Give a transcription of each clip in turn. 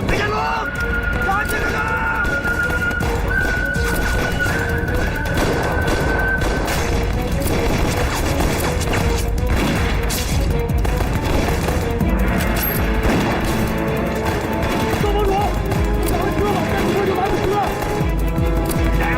北家龙，抓这个人！赵帮主，咱们车往山车就来不及了。加油！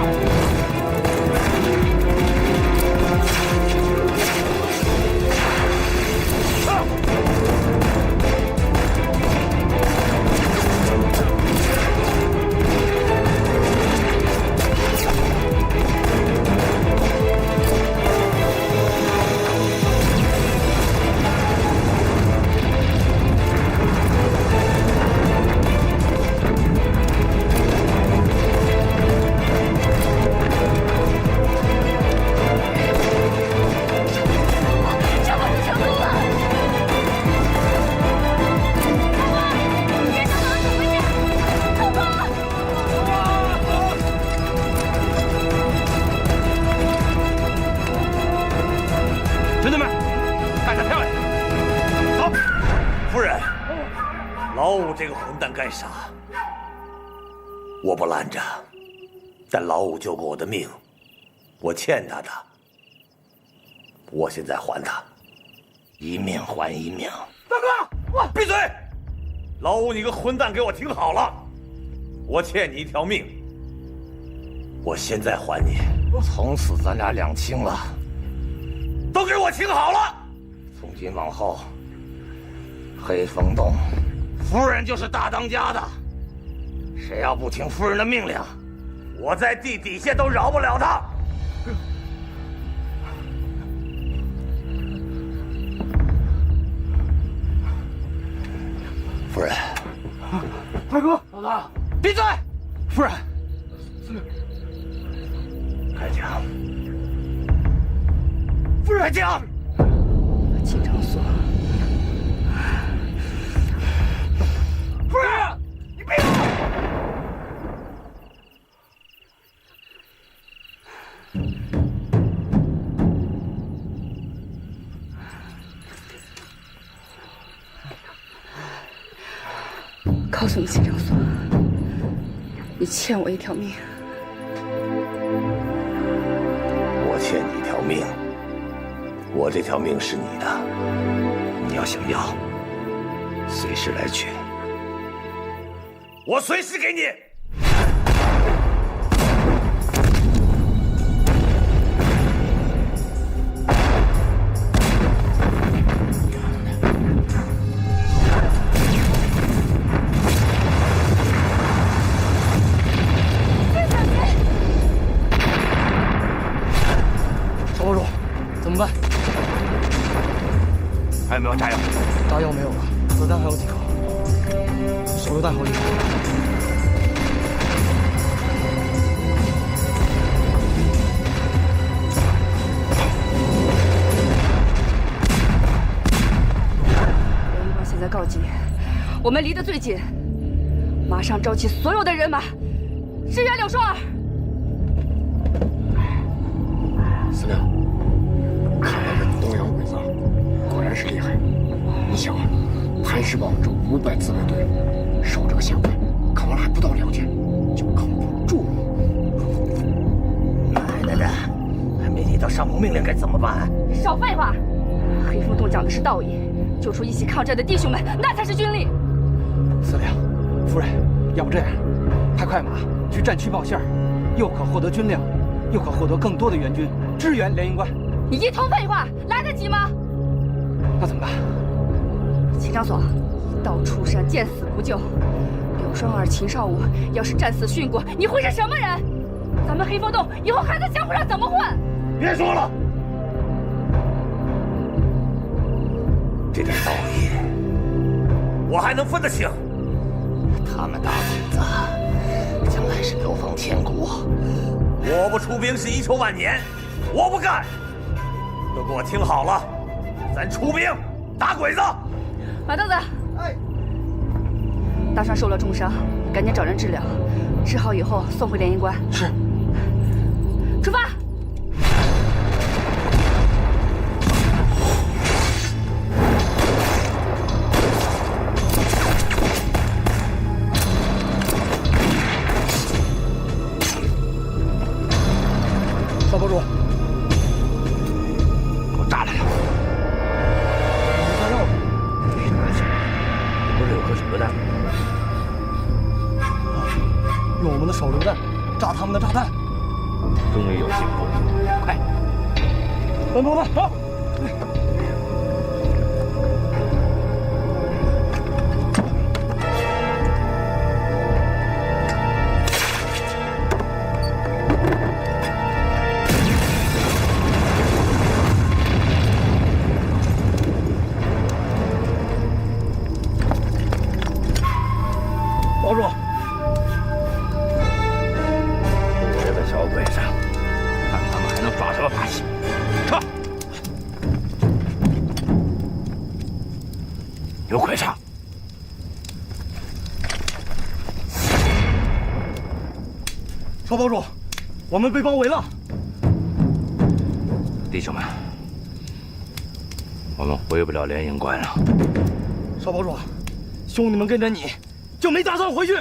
兄弟们，干得漂亮！走，夫人，老五这个混蛋该杀，我不拦着，但老五救过我的命，我欠他的，我现在还他，一命还一命。大哥，我闭嘴！老五，你个混蛋，给我听好了，我欠你一条命，我现在还你，从此咱俩两清了。 都给我听好了！从今往后，黑风洞，夫人就是大当家的。谁要不听夫人的命令，我在地底下都饶不了他。夫人，大哥，老大，闭嘴！夫人，开枪！ 夫人，开枪！秦长锁，夫人，你闭嘴！告诉你，秦长锁，你欠我一条命。我欠你一条命。 我这条命是你的，你要想要，随时来取，我随时给你。赵帮主，怎么办？ 还有没有炸药？炸药没有了，子弹还有几颗，手榴弹好几颗。连一关现在告急，我们离得最近，马上召集所有的人马，支援柳双儿。司令，看来这东洋鬼子果然是厉害。你想啊，谭师宝这500自卫队守这个下关，可能还不到2天，就扛不住了。奶奶的，还没接到上峰命令该怎么办？少废话！黑风洞讲的是道义，救出一起抗战的弟兄们，那才是军力。司令，夫人，要不这样，派快马去战区报信儿，又可获得军粮，又可获得更多的援军支援连营关。你一通废话，来得及吗？那怎么办？秦长锁，一刀出山，见死不救。柳双儿、秦少武要是战死殉国，你会是什么人？咱们黑风洞以后还在江湖上怎么混？别说了，这点道义我还能分得清。他们打鬼子，将来是流芳千古。我不出兵是遗臭万年，我不干。都给我听好了，咱出兵打鬼子。马豆子，哎，大帅受了重伤，赶紧找人治疗，治好以后送回连营关。是。出发。用我们的手榴弹炸他们的炸弹。终于有进步，快！奔跑吧，走！保住！这个小鬼子，看他们还能耍什么把戏！撤！有快叉！少堡主，我们被包围了。弟兄们，我们回不了连营关了。少堡主，兄弟们跟着你，就没打算回去。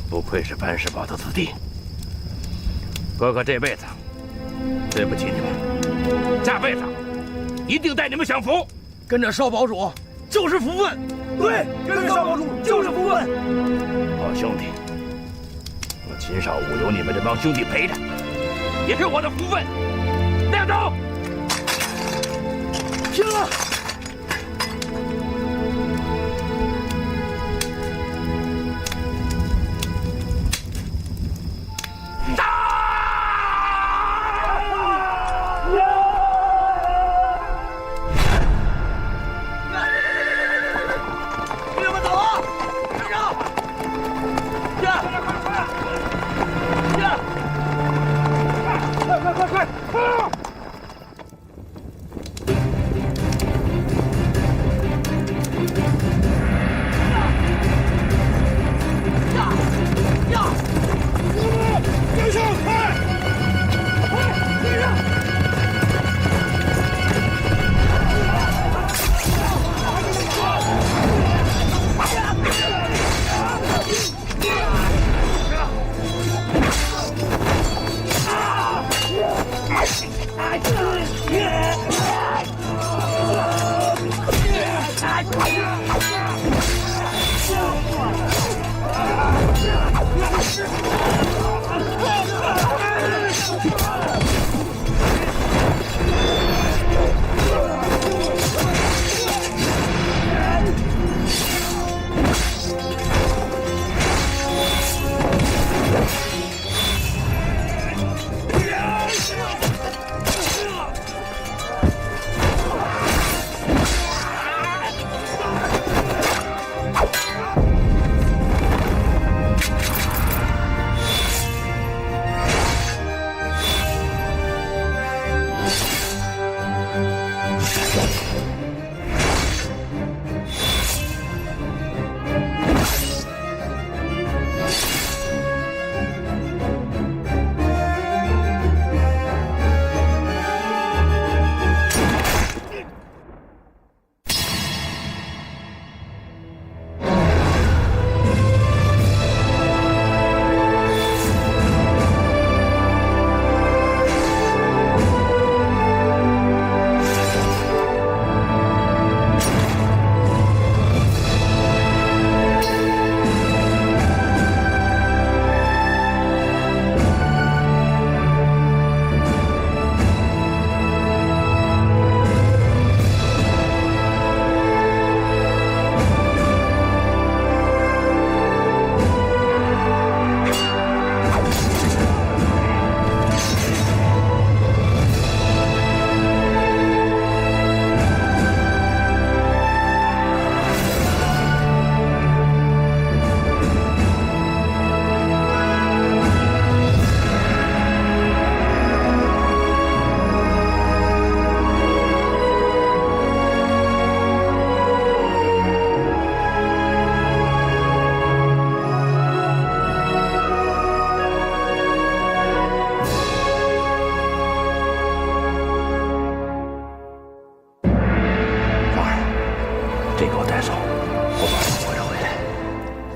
不愧是潘世宝的子弟，哥哥这辈子对不起你们，下辈子一定带你们享福。跟着少堡主就是福分。对，跟着少堡主就是福分。好兄弟，我秦少武有你们这帮兄弟陪着，也是我的福分。亮手，拼了！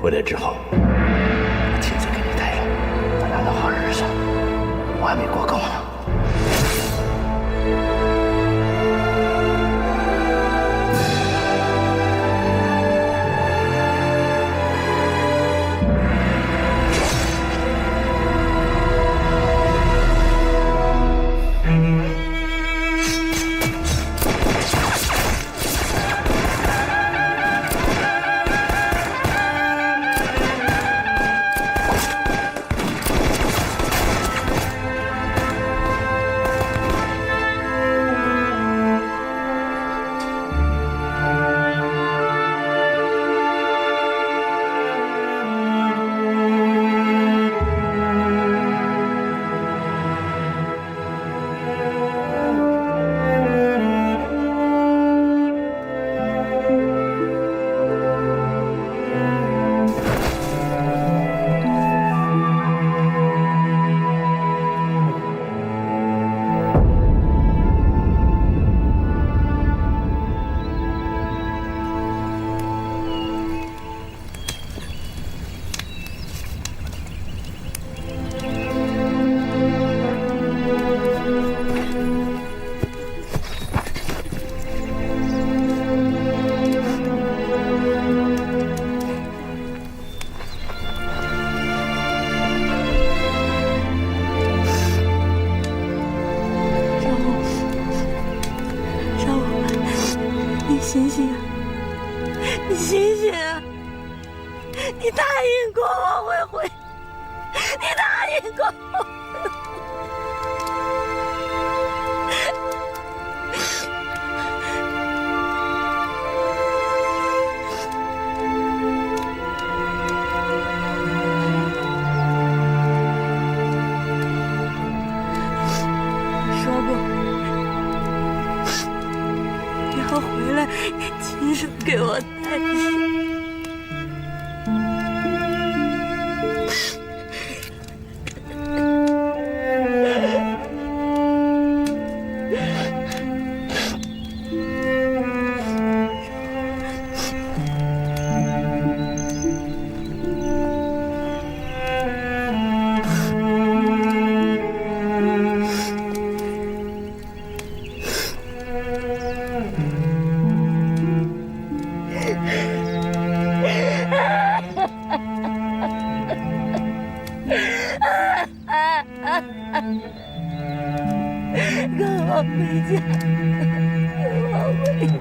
回来之后，我亲自给你带上，咱俩的好日子我还没过够呢。你答应过我会回，你答应过我。说过你要回来亲手给我带上。跟我回家，跟我回家。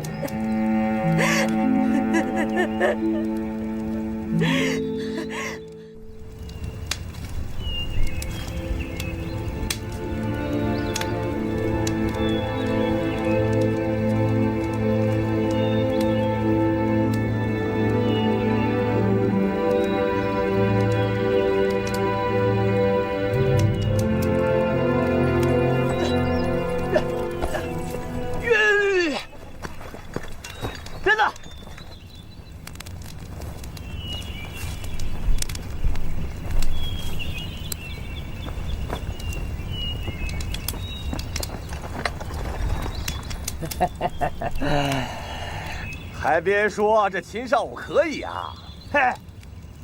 还别说，这秦少武可以啊！嘿，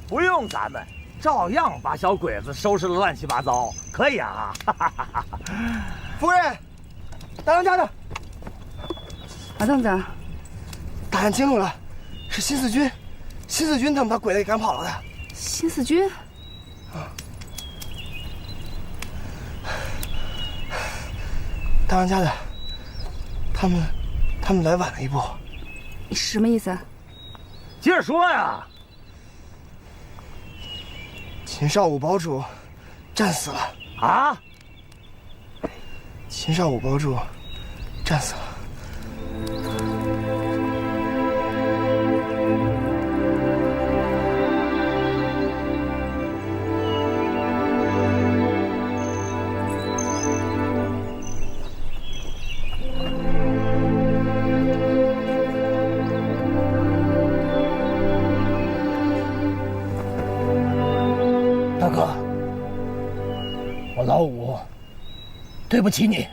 不用咱们，照样把小鬼子收拾得乱七八糟，可以啊！夫人，大当家的，马凳子，答案清楚了，是新四军，新四军他们把鬼子给赶跑了的。新四军？大当家的，他们来晚了一步。你什么意思？接着说呀！秦少武堡主战死了啊！秦少武堡主战死了。大哥，我老五对不起你。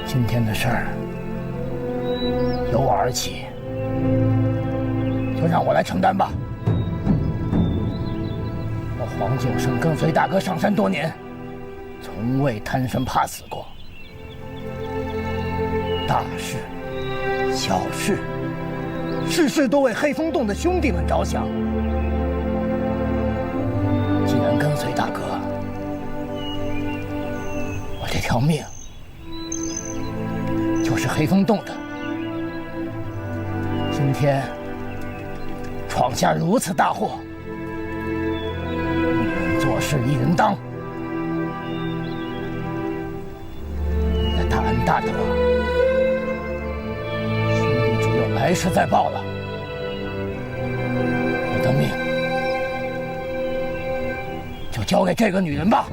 今天的事儿由我而起，就让我来承担吧。我黄九生跟随大哥上山多年，从未贪生怕死过。大事、小事，事事都为黑风洞的兄弟们着想。既然跟随大哥，我这条命就是黑风洞的。今天闯下如此大祸，一人做事一人当，你的大恩大德，兄弟只有来世再报了。我的命就交给这个女人吧。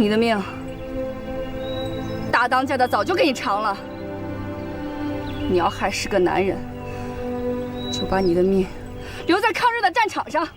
你的命，大当家的早就给你偿了。你要还是个男人，就把你的命留在抗日的战场上。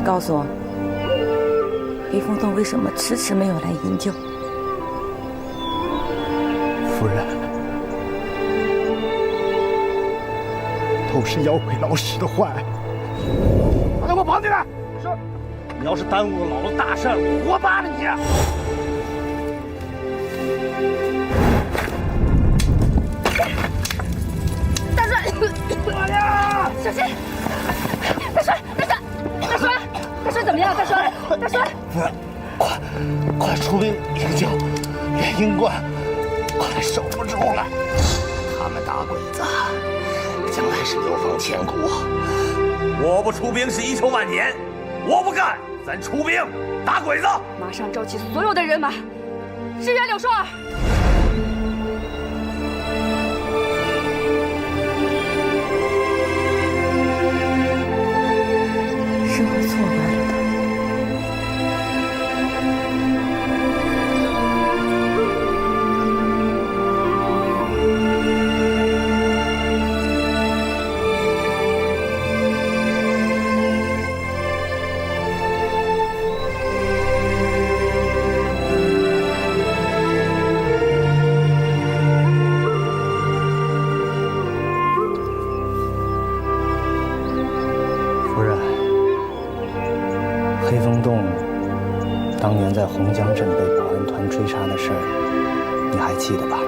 告诉我，李凤东为什么迟迟没有来营救？夫人，都是妖鬼老使的坏。把他给我绑起来！是，你要是耽误了老子大事，我活扒了你！大帅，大娘，小心！大帅，大帅，大帅怎么样？大帅，大帅，快出兵营救连营冠，快守不住了！他们打鬼子，将来是流芳千古。我不出兵是遗臭万年，我不干，咱出兵打鬼子！马上召集所有的人马，支援柳双儿。是我错怪了他。黑风洞当年在洪江镇被保安团追杀的事儿，你还记得吧？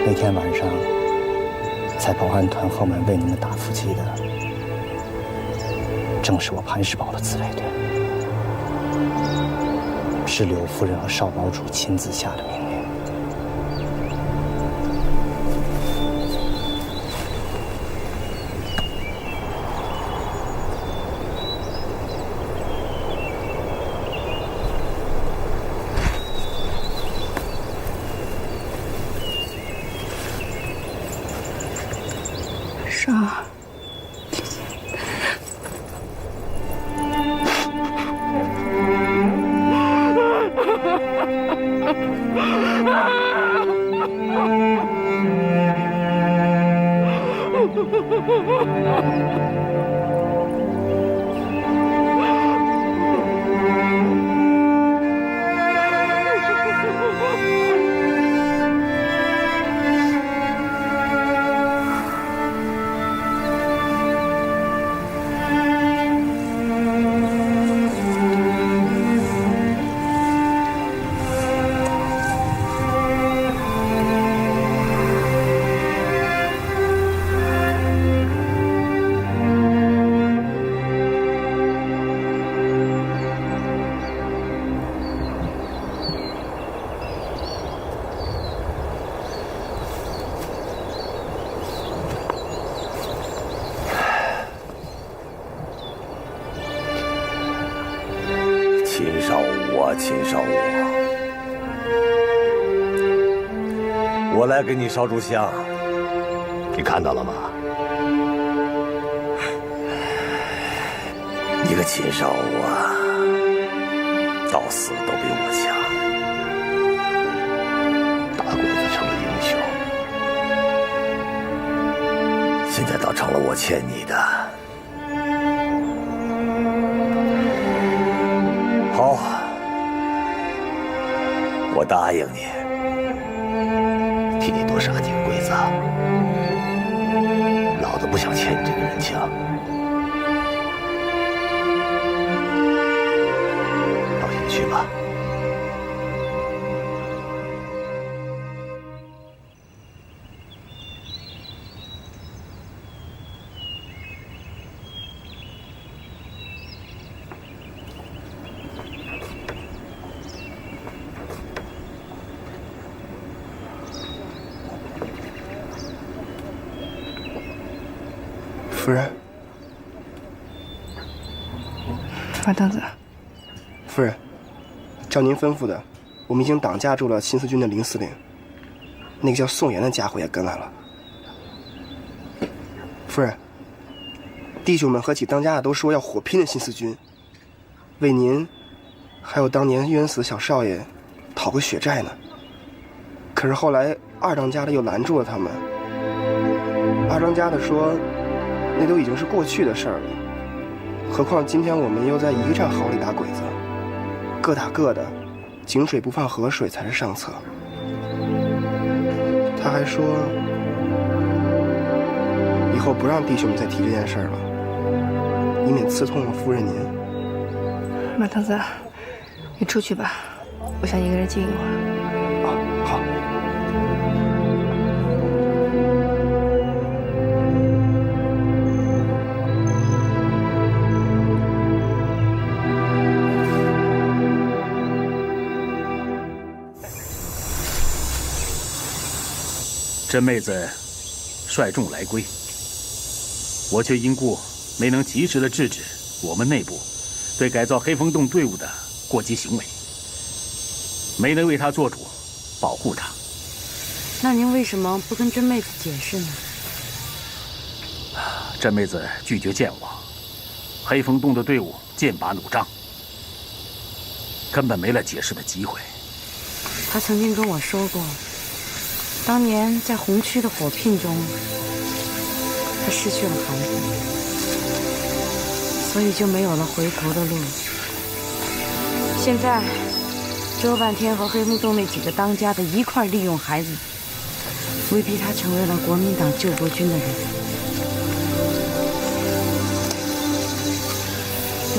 那天晚上，在保安团后面为你们打伏击的，正是我潘世宝的自卫队，是柳夫人和少堡主亲自下的命令。双儿，少我，秦少我，我来给你烧炷香，你看到了吗？你个秦少啊，到死都比我强。打鬼子成了英雄，现在倒成了我欠你的。好，我答应你，替你多杀几个鬼子。老子不想欠你这个人情。到营去吧。夫人，马当子，夫人，照您吩咐的，我们已经绑架住了新四军的林司令，那个叫宋岩的家伙也跟来了。夫人，弟兄们和几当家的都说要火拼的新四军，为您，还有当年冤死小少爷，讨个血债呢。可是后来二当家的又拦住了他们。二当家的说，那都已经是过去的事儿了。何况今天我们又在一个战壕里打鬼子，各打各的，井水不犯河水才是上策。他还说，以后不让弟兄们再提这件事儿了，以免刺痛了夫人您。马当子，你出去吧，我想一个人静一会儿。啊，好。真妹子率众来归，我却因故没能及时的制止我们内部对改造黑风洞队伍的过激行为，没能为他做主，保护他。那您为什么不跟真妹子解释呢？真妹子拒绝见我，黑风洞的队伍剑拔弩张，根本没了解释的机会。她曾经跟我说过，当年在红区的火拼中，她失去了孩子，所以就没有了回头的路。现在，周半天和黑风洞那几个当家的一块利用孩子，威逼她成为了国民党救国军的人。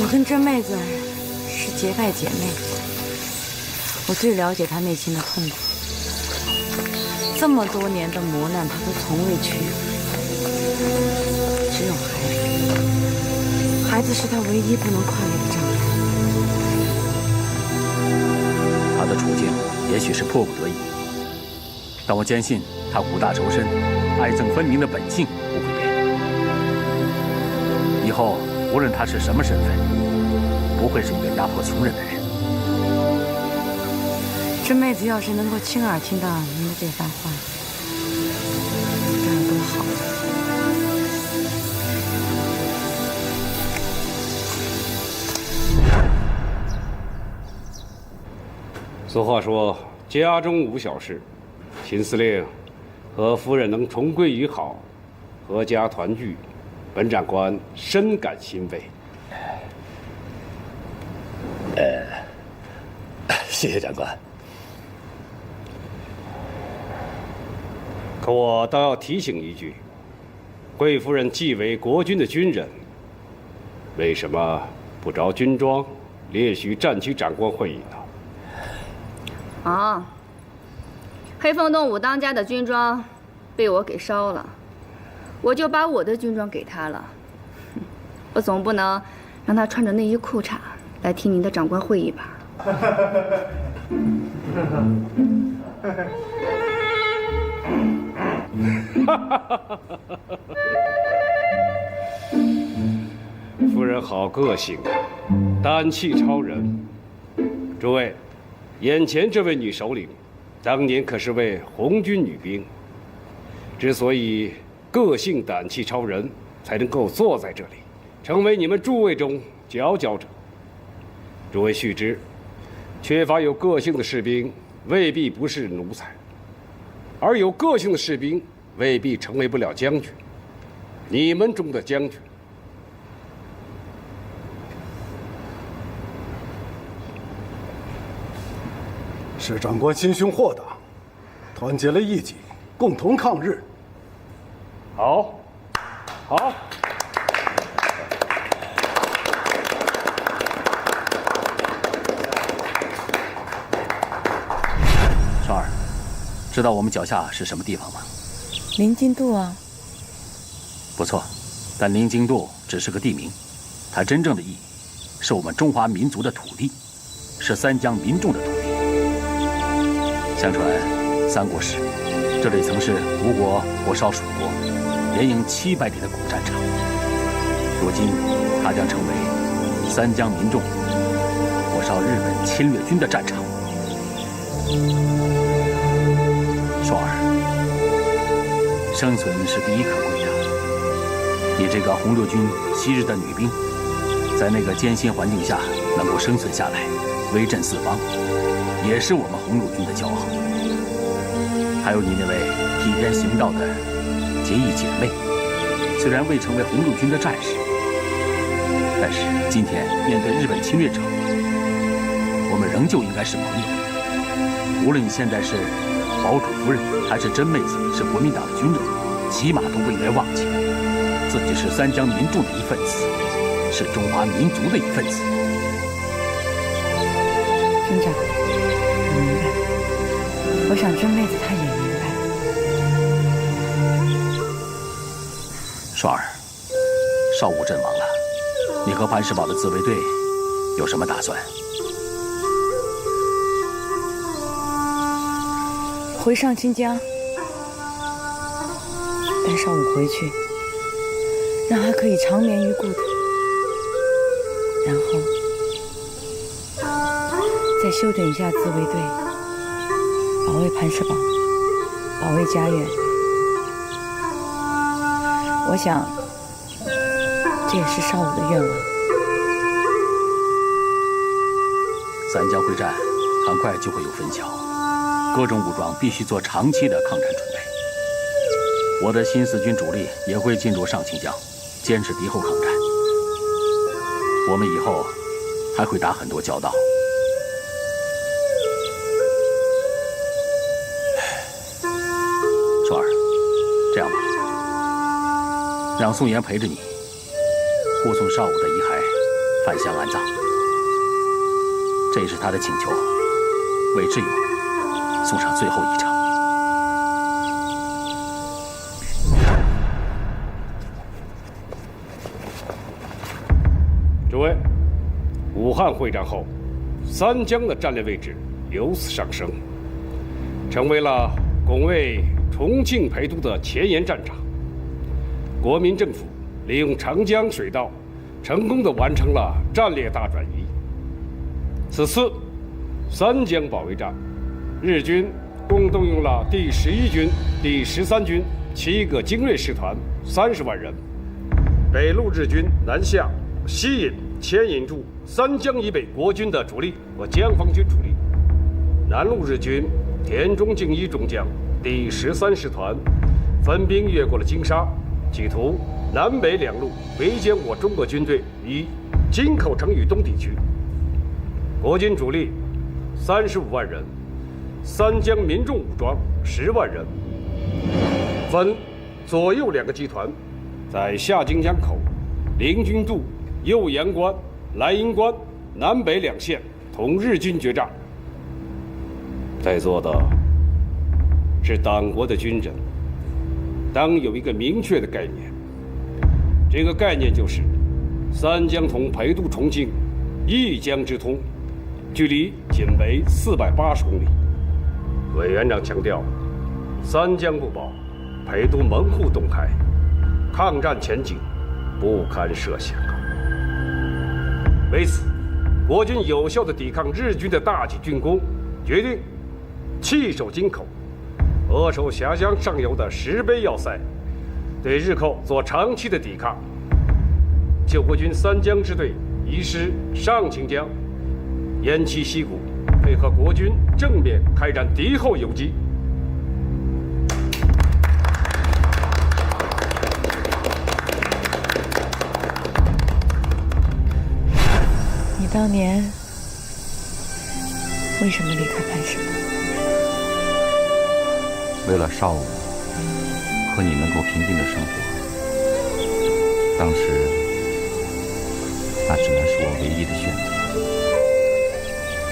我跟真妹子是结拜姐妹，我最了解她内心的痛苦。这么多年的磨难，她都从未屈服。只有孩子，孩子是她唯一不能跨越的障碍。他的处境也许是迫不得已，但我坚信他苦大仇深、爱憎分明的本性不会变。以后无论他是什么身份，不会是一个压迫穷人的人。这妹子要是能够亲耳听到您的这番话，该有多好！俗话说，家中无小事。秦司令和夫人能重归于好，阖家团聚，本长官深感欣慰。谢谢长官。可我倒要提醒一句，贵夫人既为国军的军人，为什么不着军装列席战区长官会议呢？啊，黑风洞武当家的军装被我给烧了，我就把我的军装给他了。我总不能让他穿着内衣裤衩来听您的长官会议吧？夫人好个性啊，胆气超人。诸位，眼前这位女首领，当年可是位红军女兵。之所以个性胆气超人，才能够坐在这里，成为你们诸位中佼佼者。诸位须知，缺乏有个性的士兵，未必不是奴才；而有个性的士兵，未必成为不了将军。你们中的将军，是长官心胸豁达，团结了异己，共同抗日。好，好。少儿，知道我们脚下是什么地方吗？临津渡啊。不错，但临津渡只是个地名，它真正的意义是我们中华民族的土地，是三江民众的土地。相传，三国时，这里曾是吴国火烧蜀国，连营700里的古战场。如今，它将成为三江民众火烧日本侵略军的战场。双儿，生存是第一可贵的。你这个红六军昔日的女兵，在那个艰辛环境下能够生存下来，威震四方，也是我们红六军的骄傲。还有你那位替天行道的结义姐妹，虽然未成为红六军的战士，但是今天面对日本侵略者，我们仍旧应该是盟友。无论你现在是堡主夫人，还是真妹子，是国民党的军人，起码都不应该忘记，自己是三江民众的一份子，是中华民族的一份子。军长，我明白。我想真妹子她也明白。双儿，少武阵亡了，你和潘世宝的自卫队有什么打算？回上清江，带少武回去，让他可以长眠于故土，然后再休整一下自卫队，保卫潘世宝，保卫家园。我想，这也是少武的愿望。三江会战很快就会有分晓，各种武装必须做长期的抗战准备。我的新四军主力也会进入上清江，坚持敌后抗战。我们以后还会打很多交道。双儿，这样吧，让宋岩陪着你，护送少武的遗骸返乡安葬。这也是他的请求，为挚友送上最后一程。诸位，武汉会战后，三江的战略位置由此上升，成为了拱卫重庆陪都的前沿战场。国民政府利用长江水道，成功地完成了战略大转移。此次三江保卫战，日军共动用了第11军、第13军7个精锐师团30万人，北路日军南下，吸引、牵引住三江以北国军的主力和江防军主力；南路日军田中敬一中将第13师团分兵越过了金沙，企图南北两路围歼我中国军队于金口城以东地区。国军主力35万人，三江民众武装10万人，分左右2个集团，在下金江口、临津渡、右阳关、莱茵关南北2线同日军决战。在座的是党国的军人，当有一个明确的概念，这个概念就是三江同陪都、重庆一江之通，距离仅为480公里。委员长强调，三江不保，陪都门户洞开，抗战前景不堪设想啊！为此，国军有效地抵抗日军的大举进攻，决定弃守京口，扼守峡江上游的石碑要塞，对日寇做长期的抵抗。救国军三江支队移师上清江，偃旗息鼓，配合国军正面开展敌后游击。你当年为什么离开磐石堡？为了少武和你能够平静的生活。当时，那只能是我唯一的选择，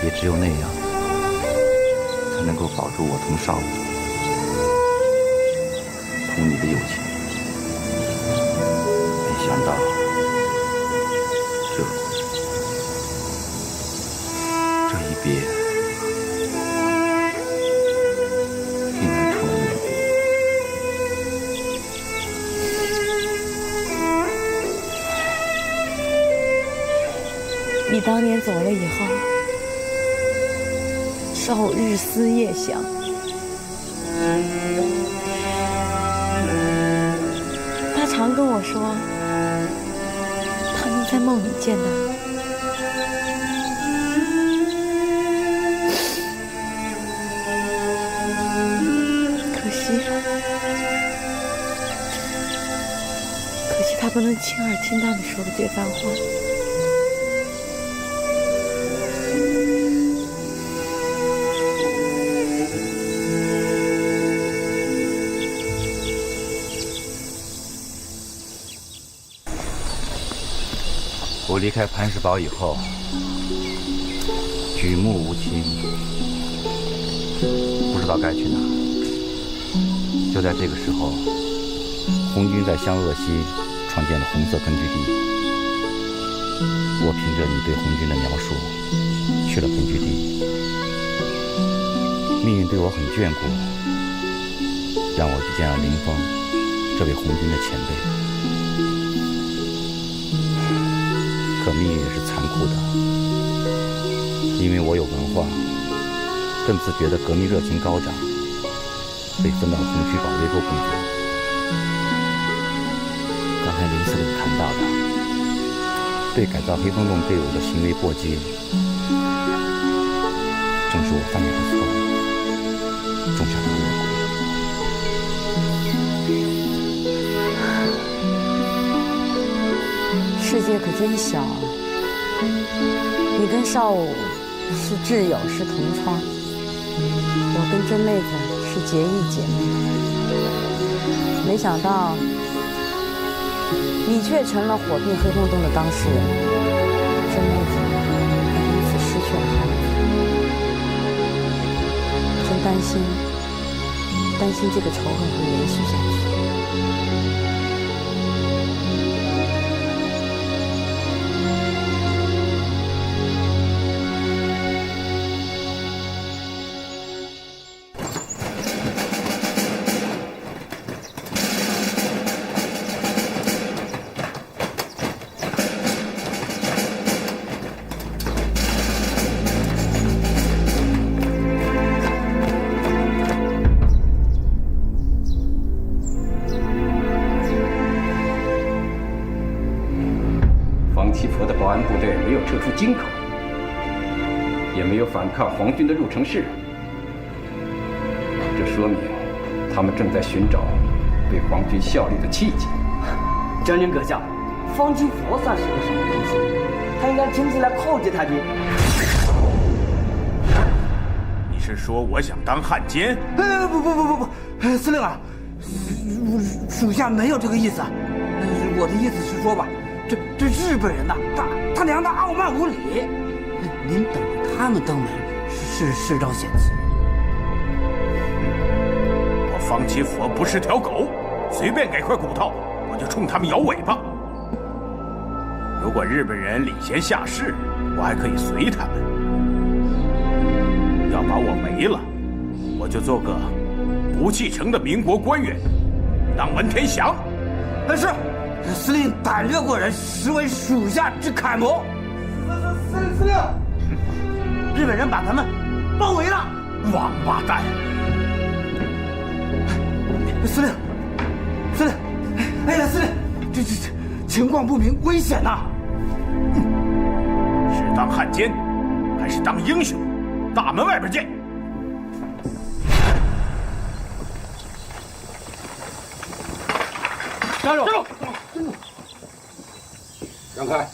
也只有那样，才能够保住我同少武、同你的友情。没想到，这一别，竟然成了永别。你当年走了以后，少武日思夜想，他常跟我说，他能在梦里见到你。可惜他不能亲耳听到你说的这番话。我离开磐石堡以后，举目无亲，不知道该去哪。就在这个时候，红军在湘鄂西创建了红色根据地。我凭着你对红军的描述，去了根据地。命运对我很眷顾，让我遇见了林峰这位红军的前辈。可命运是残酷的，因为我有文化，更自觉的革命热情高涨，被分到红区保卫沟工作。刚才林司令谈到的，对改造黑风洞队伍的行为过激，正是我犯下的错误，种下的恶果。世界可真小啊！你跟少武是挚友，是同窗；我跟真妹子是结义姐妹。没想到，你却成了火并黑风洞的当事人，真妹子还因此失去了孩子。真担心这个仇恨会延续下去。撤出京口，也没有反抗皇军的入城式，这说明他们正在寻找为皇军效力的契机。将军阁下，方清佛算是个什么东西？他应该亲自来炮击太君。你是说我想当汉奸？不，司令啊，属下没有这个意思。我的意思是说吧，这日本人呐，他娘的傲慢无礼，您等着他们登门是招险棋。我方七佛不是条狗，随便给块骨头，我就冲他们摇尾巴。如果日本人礼贤下士，我还可以随他们；要把我没了，我就做个不继承的民国官员，当文天祥。但是，司令胆略过人，实为属下之楷模。司令，日本人把咱们包围了！王八蛋！司令，司令，哎呀，司令，这情况不明，危险呐！是当汉奸，还是当英雄？大门外边见。站住！让开！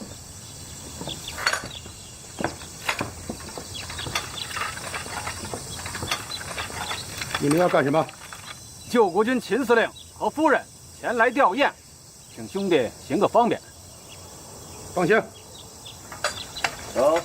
你们要干什么？救国军秦司令和夫人前来吊唁，请兄弟行个方便。放行。走。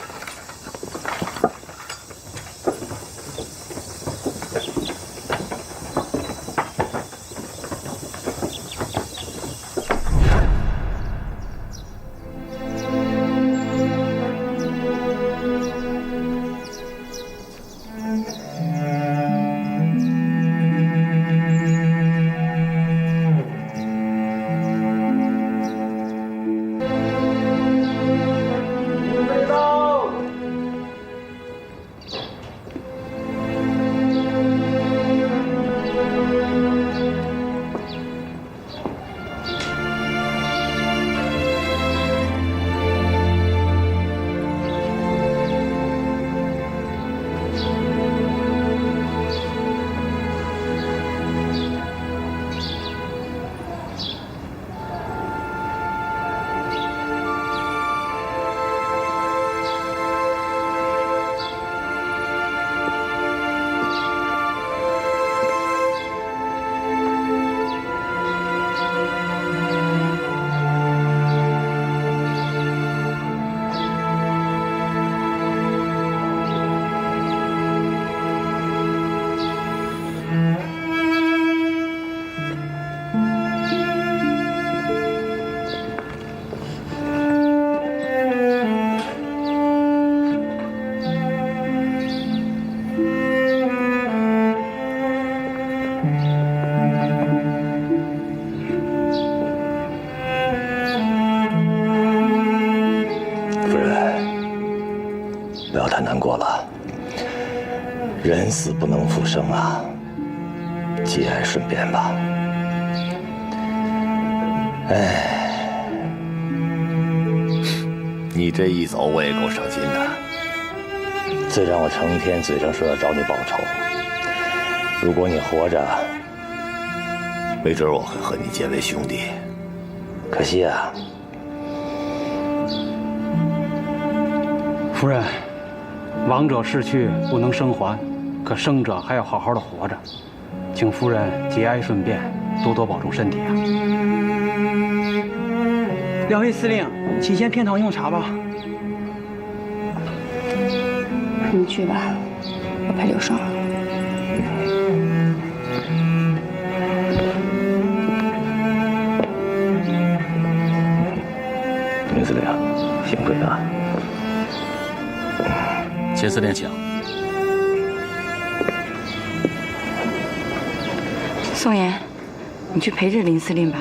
人死不能复生啊，节哀顺变吧。哎，你这一走，我也够伤心的。自然我成天嘴上说要找你报仇，如果你活着，没准我会和你结为兄弟。可惜啊，夫人，亡者逝去不能生还，可生者还要好好的活着，请夫人节哀顺变，多多保重身体啊。两位司令，请先偏堂用茶吧。你去吧，我陪刘爽了。林司令，幸会啊。秦司令，请。宋妍，你去陪着林司令吧。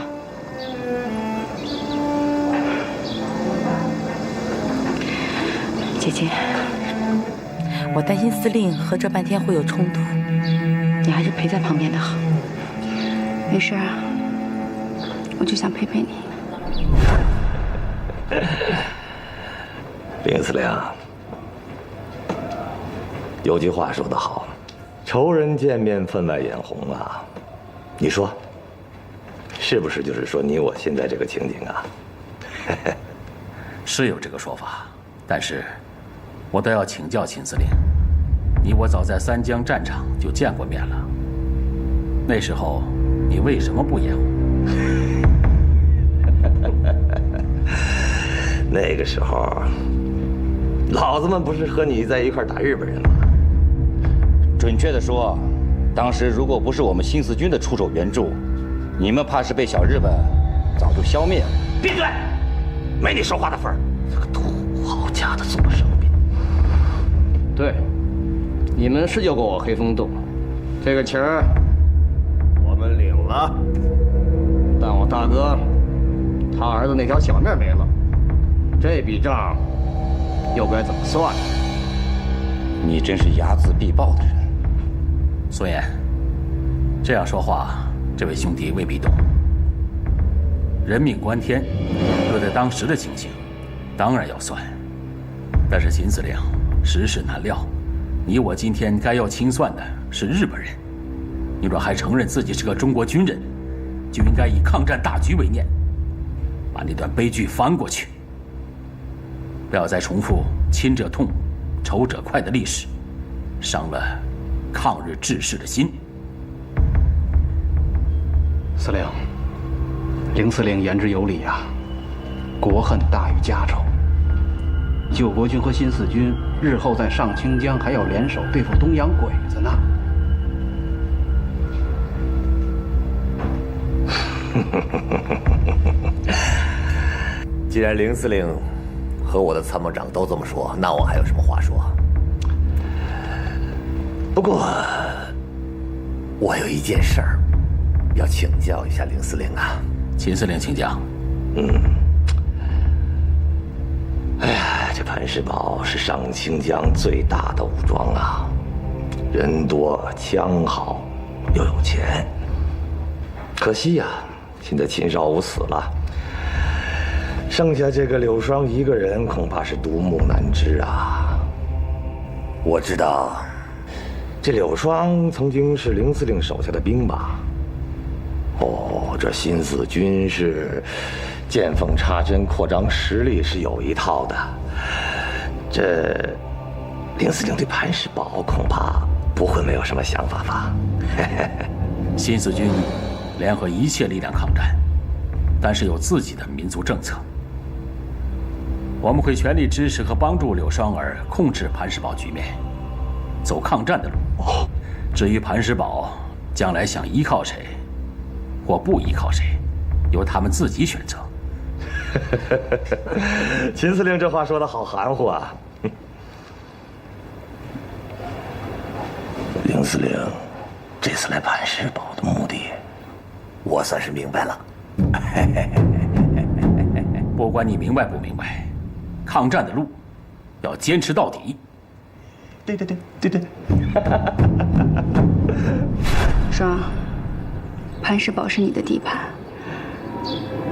姐姐，我担心司令和这半天会有冲突，你还是陪在旁边的好。没事啊，我就想陪陪你。林司令，有句话说得好，仇人见面分外眼红啊。你说，是不是就是说你我现在这个情景啊？是有这个说法，但是我倒要请教秦司令，你我早在三江战场就见过面了，那时候你为什么不掩护？那个时候，老子们不是和你在一块打日本人吗？准确的说，当时如果不是我们新四军的出手援助，你们怕是被小日本早就消灭了。闭嘴！没你说话的份儿！这个土豪家的做生兵。对，你们是救过我黑风洞，这个情儿我们领了。但我大哥他儿子那条小命没了，这笔账又该怎么算呢？你真是睚眦必报的人。孙岩，这样说话，这位兄弟未必懂。人命关天，若在当时的情形，当然要算。但是秦司令，世事难料，你我今天该要清算的是日本人。你若还承认自己是个中国军人，就应该以抗战大局为念，把那段悲剧翻过去，不要再重复亲者痛，仇者快的历史，伤了抗日志士的心。司令，凌司令言之有理啊，国恨大于家仇。救国军和新四军日后在上清江还要联手对付东洋鬼子呢。既然凌司令和我的参谋长都这么说，那我还有什么话说？不过，我有一件事儿要请教一下凌司令啊。秦司令，请讲。哎呀，这磐石堡是上清江最大的武装啊，人多枪好，又有钱。可惜呀，现在秦少武死了，剩下这个柳霜一个人，恐怕是独木难支啊。我知道，这柳霜曾经是凌司令手下的兵吧？哦，这新四军是见缝插针，扩张实力是有一套的。这凌司令对磐石堡恐怕不会没有什么想法吧？新四军联合一切力量抗战，但是有自己的民族政策。我们会全力支持和帮助柳双儿控制磐石堡局面，走抗战的路。至于磐石堡将来想依靠谁，或不依靠谁，由他们自己选择。秦司令这话说得好含糊啊！凌司令这次来磐石堡的目的，我算是明白了。不管你明白不明白，抗战的路要坚持到底。对。双，磐石堡是你的地盘，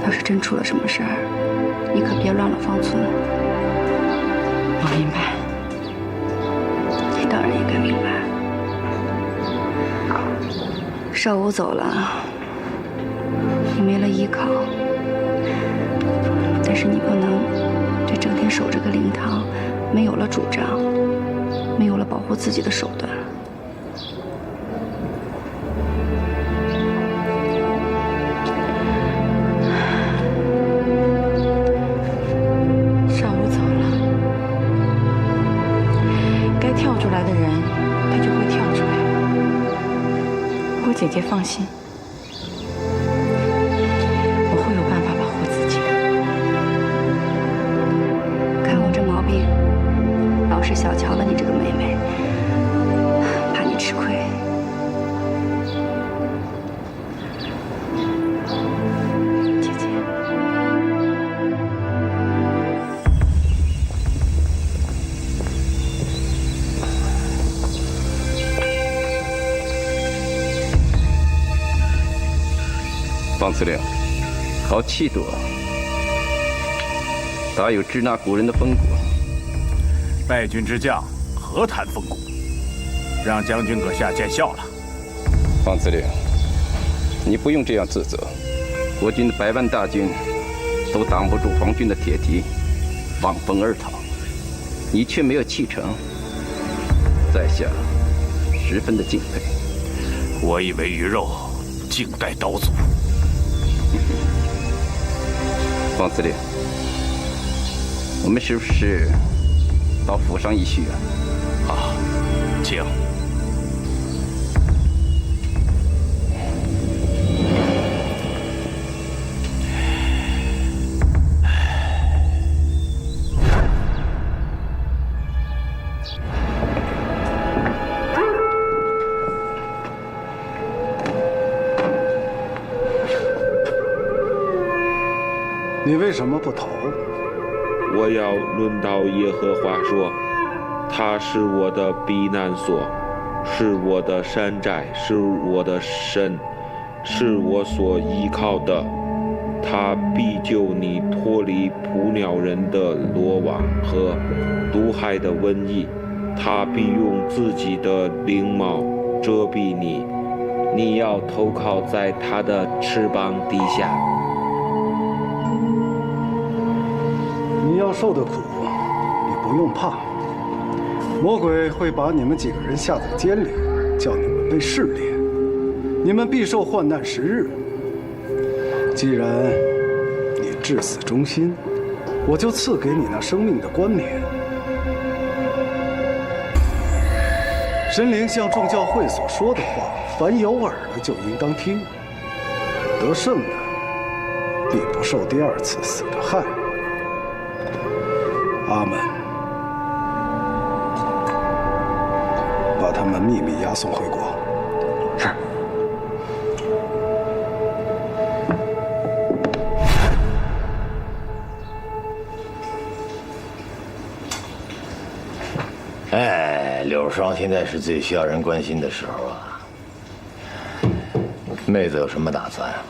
要是真出了什么事儿，你可别乱了方寸。我明白。你当然也该明白。少武走了，你没了依靠，但是你不能就整天守着个灵堂，没有了主张，没有了保护自己的手段。少武走了，该跳出来的人，他就会跳出来。不过姐姐放心，我会有办法保护自己的。看我这毛病，老是小瞧了你这个妹妹，怕你吃亏。姐姐，方司令，好气度啊，大有支那古人的风骨。败军之将何谈风骨？让将军阁下见笑了。方司令，你不用这样自责，国军的100万大军都挡不住皇军的铁蹄，望风而逃，你却没有弃城，在下十分的敬佩。我以为鱼肉静待刀俎。方司令，我们是不是到府上一叙啊？啊，请。你为什么不投？我要论到耶和华说，他是我的避难所，是我的山寨，是我的神，是我所依靠的。他必救你脱离捕鸟人的罗网和毒害的瘟疫，他必用自己的翎毛遮蔽你，你要投靠在他的翅膀底下。你要受的苦，你不用怕。魔鬼会把你们几个人下在监里，叫你们被试炼，你们必受患难10日。既然你至死忠心，我就赐给你那生命的冠冕。神灵向众教会所说的话，凡有耳的就应当听。得胜的必不受第2次死的害。阿门。把他们秘密押送回国。是。哎，柳霜现在是最需要人关心的时候啊。妹子有什么打算啊？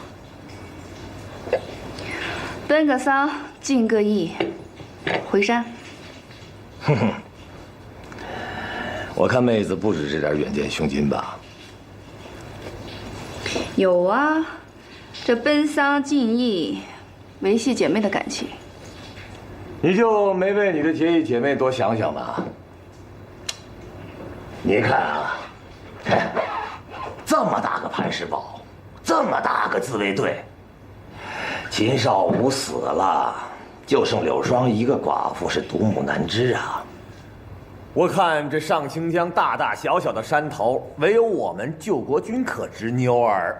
奔个丧，进个义，回山。哼哼，我看妹子不止这点远见胸襟吧？有啊，这奔丧进义，维系姐妹的感情。你就没为你的结义姐妹多想想吗？你看啊，这么大个磐石堡，这么大个自卫队，秦少武死了，就剩柳霜一个寡妇，是独木难支啊。我看这上清江大大小小的山头，唯有我们救国军可知妞儿。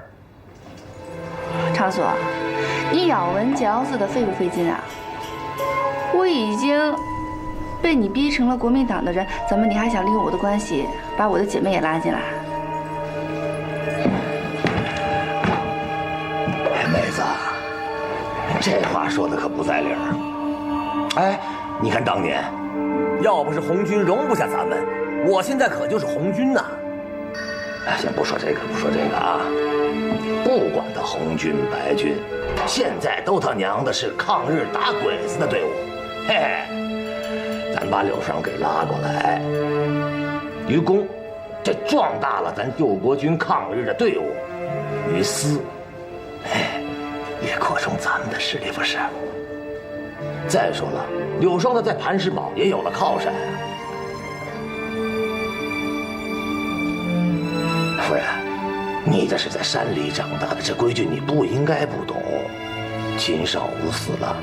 长所，你咬文嚼字的费不费劲啊？我已经被你逼成了国民党的人，怎么你还想利用我的关系，把我的姐妹也拉进来？妹子，这话说的可不在理儿。哎，你看当年，要不是红军容不下咱们，我现在可就是红军呐。哎，先不说这个，不说这个啊，不管他红军白军，现在都他娘的是抗日打鬼子的队伍。嘿嘿，咱把柳霜给拉过来，于公，这壮大了咱救国军抗日的队伍；于私，哎，也扩充咱们的势力，不是？再说了，柳霜的在磐石堡也有了靠山。夫人，你这是在山里长大的，这规矩你不应该不懂。秦少武死了，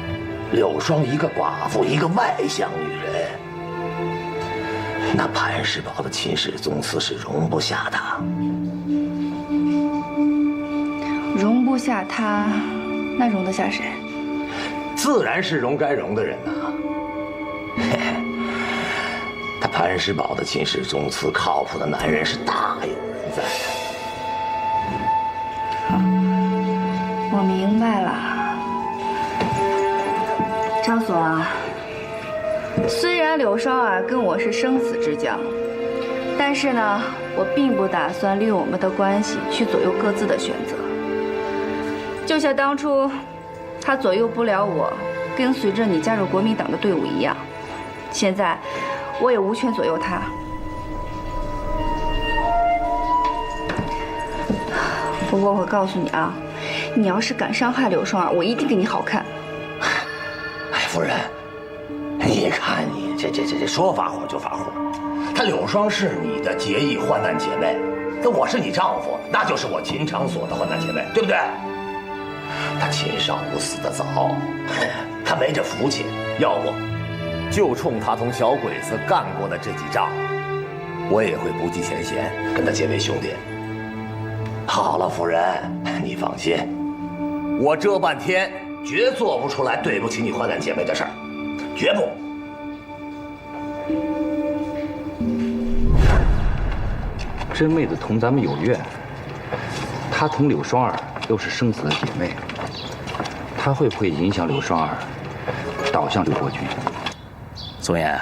柳霜一个寡妇，一个外乡女人，那磐石堡的秦氏宗祠是容不下她。容不下她，那容得下谁？自然是容该容的人呐。嘿嘿，他磐石堡的秦氏宗祠，靠谱的男人是大有人在。我明白了，张所啊，虽然柳霜啊跟我是生死之交，但是呢，我并不打算利用我们的关系去左右各自的选择。就像当初，他左右不了我跟随着你加入国民党的队伍一样，现在我也无权左右他。不过我告诉你啊，你要是敢伤害柳霜啊，我一定给你好看。哎，夫人，你看你这说发火就发火。她柳霜是你的结义患难姐妹，那我是你丈夫，那就是我秦长所的患难姐妹，对不对？她秦少武死得早，她没这福气。要不，就冲她同小鬼子干过的这几仗，我也会不计前嫌，跟她结为兄弟。好了，夫人，你放心，我这半天绝做不出来对不起你患难姐妹的事儿，绝不。真妹子同咱们有怨，她同柳霜儿又是生死的姐妹，她会不会影响柳霜儿倒向刘伯钧。宋岩，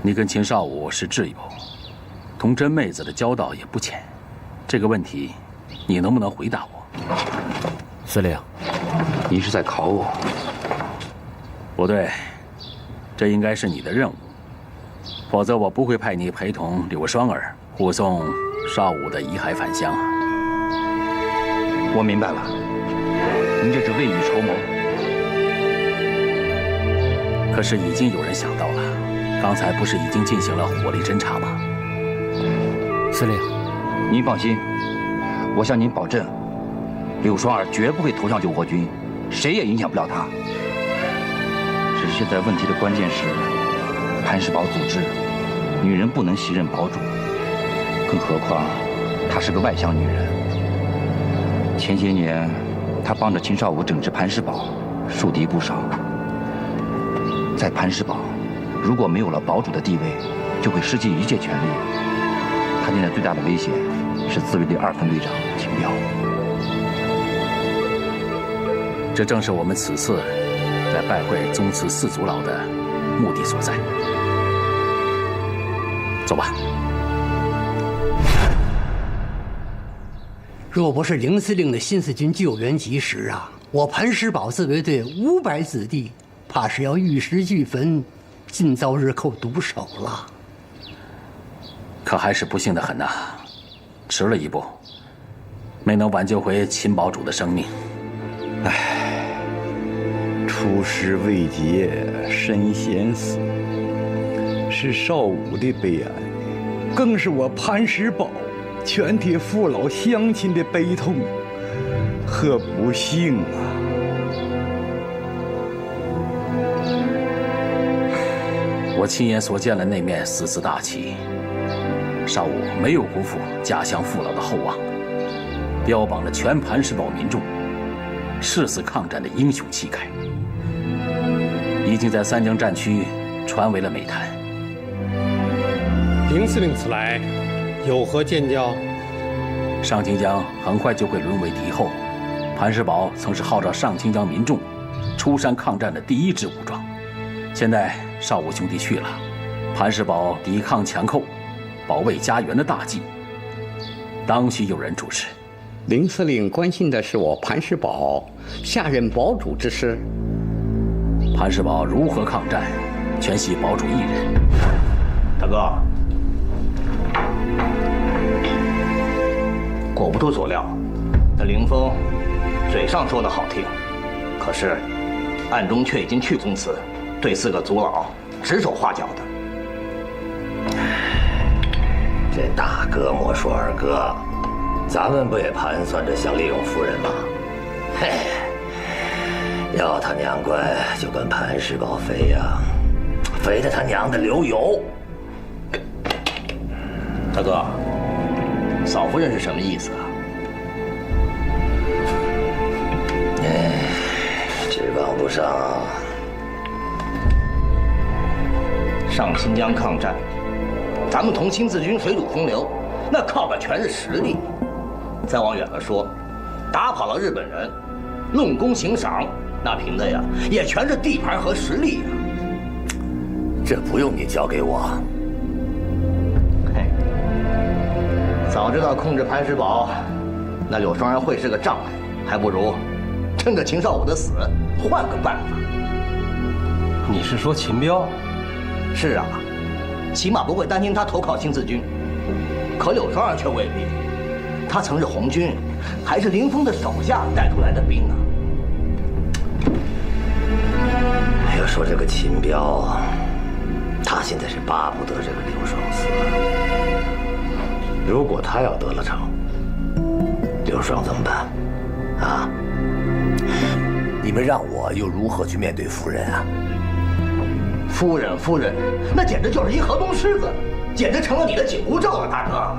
你跟秦少武是挚友，同甄妹子的交道也不浅，这个问题，你能不能回答我？司令，您是在考我？不对，这应该是你的任务，否则我不会派你陪同柳双儿护送少武的遗骸返乡啊。我明白了，您这是未雨绸缪。可是已经有人想到了，刚才不是已经进行了火力侦查吗？司令，您放心，我向您保证，柳双儿绝不会投向救国军，谁也影响不了他。只是现在问题的关键是，磐石堡组织，女人不能袭任堡主，更何况她是个外乡女人。前些年，她帮着秦少武整治磐石堡，树敌不少。在磐石堡，如果没有了堡主的地位，就会失去一切权利。他现在最大的威胁是自卫队2分队长秦彪。这正是我们此次在拜会宗祠4族老的目的所在。走吧。若不是凌司令的新四军救援及时啊，我磐石堡自卫队500子弟，怕是要玉石俱焚，尽遭日寇毒手了。可还是不幸的很呐，迟了一步，没能挽救回秦堡主的生命。唉，出师未捷身先死，是少武的悲哀，更是我磐石堡全体父老乡亲的悲痛和不幸啊！我亲眼所见了那面4字大旗，少武没有辜负家乡父老的厚望，标榜了全磐石堡民众誓死抗战的英雄气概，已经在三江战区传为了美谈。凌司令此来有何见教？上清江很快就会沦为敌后，磐石堡曾是号召上清江民众出山抗战的第1支武装，现在少武兄弟去了，磐石堡抵抗强寇、保卫家园的大计，当需有人主持。凌司令关心的是我磐石堡下任堡主之事。磐石堡如何抗战，全系堡主一人。大哥，果不出所料，那凌峰嘴上说的好听，可是暗中却已经去宗祠，对4个族老指手画脚的。这大哥莫说二哥，咱们不也盘算着想利用夫人吗？嘿，要他娘乖就跟磐石堡飞呀，飞得他娘的流油！大哥，嫂夫人是什么意思啊？指望不上。上清江抗战，咱们同新四军水土同流，那靠的全是实力。再往远了说，打跑了日本人，论功行赏，那凭的呀也全是地盘和实力呀。这不用你交给我。嘿，早知道控制磐石堡，那柳双儿会是个障碍，还不如趁着秦少武的死换个办法。你是说秦彪？是啊，起码不会担心他投靠新四军。可柳双儿却未必，他曾是红军，还是凌峰的手下带出来的兵啊。要说这个秦彪，他现在是巴不得这个柳双死。如果他要得了逞，柳双怎么办？啊？你们让我又如何去面对夫人啊？夫人，那简直就是一河东狮子，简直成了你的紧箍咒了，大哥。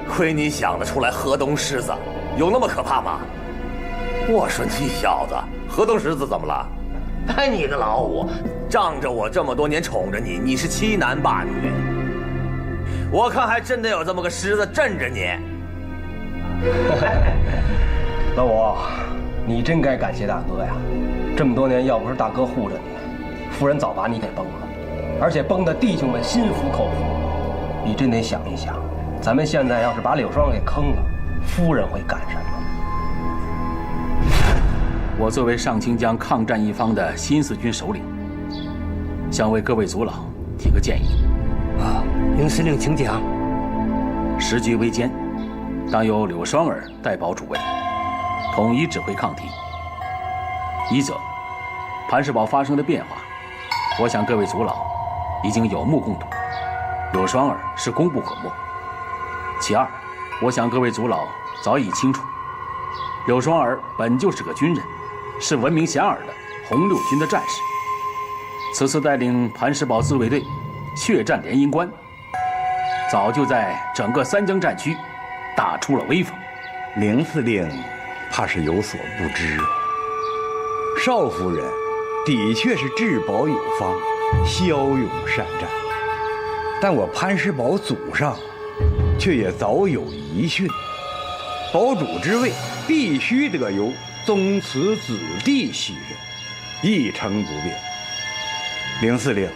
亏你想得出来河东狮子，有那么可怕吗？我说你小子，河东狮子怎么了？哎，你个老五，仗着我这么多年宠着你，你是欺男霸女。我看还真的有这么个狮子镇着你。老五，你真该感谢大哥呀！这么多年，要不是大哥护着你，夫人早把你给崩了，而且崩得弟兄们心服口服。你真得想一想，咱们现在要是把柳双给坑了，夫人会干什么？我作为上清江抗战一方的新四军首领，想为各位族老提个建议。林司令，请讲。时局危艰，当由柳双儿代保主位，统一指挥抗敌。一则，磐石堡发生的变化，我想各位族老已经有目共睹，柳双儿是功不可没。其二，我想各位族老早已清楚，柳双儿本就是个军人，是闻名遐迩的红六军的战士。此次带领磐石堡自卫队血战连营关，早就在整个三江战区打出了威风。凌司令怕是有所不知，邵夫人的确是质保有方，骁勇善战，但我磐石堡祖上却也早有遗训，堡主之位必须得由宗祠子弟袭任，一成不变。凌司令，